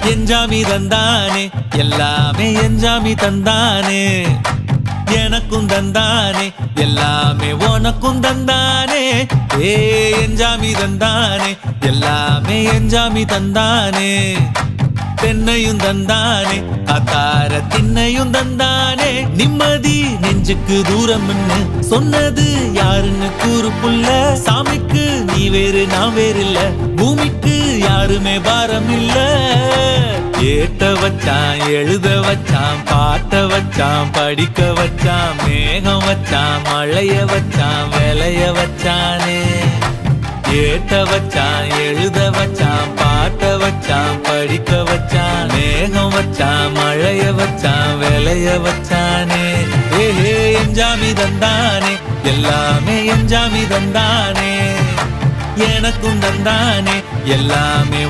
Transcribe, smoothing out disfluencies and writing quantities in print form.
எஞ்சாமி தந்தானே எல்லாமே எஞ்சாமி தந்தானே எனக்கும் தந்தானே எல்லாமே உனக்கும் தந்தானே ஏ எஞ்சாமி தந்தானே எல்லாமே எஞ்சாமி தந்தானே தென்னையும் தந்தானே அத்தார திண்ணையும் தந்தானே நிம்மதி நெஞ்சுக்கு தூரம்னு சொன்னது யாருன்னு கூறு புள்ள சாமிக்கு நீ வேறு நான் வேறு இல்ல பூமிக்கு யாருமே பாரம் இல்ல ஏட்ட வச்சான் எழுத வச்சான் பாட்ட வச்சான் படிக்க வச்சான் மேகம் வச்சான் மழைய வச்சான் விளைய வச்சானே ஏட்ட வச்சான் எழுத வச்சான் பாட்ட வச்சான் படிக்க வச்சான் மேகம் வச்சான் மழைய வச்சான் விளைய வச்சானே ஏஹே எஞ்சாமி தந்தானே எல்லாமே எஞ்சாமி தந்தானே எனக்கும் தந்தானே எல்லாமே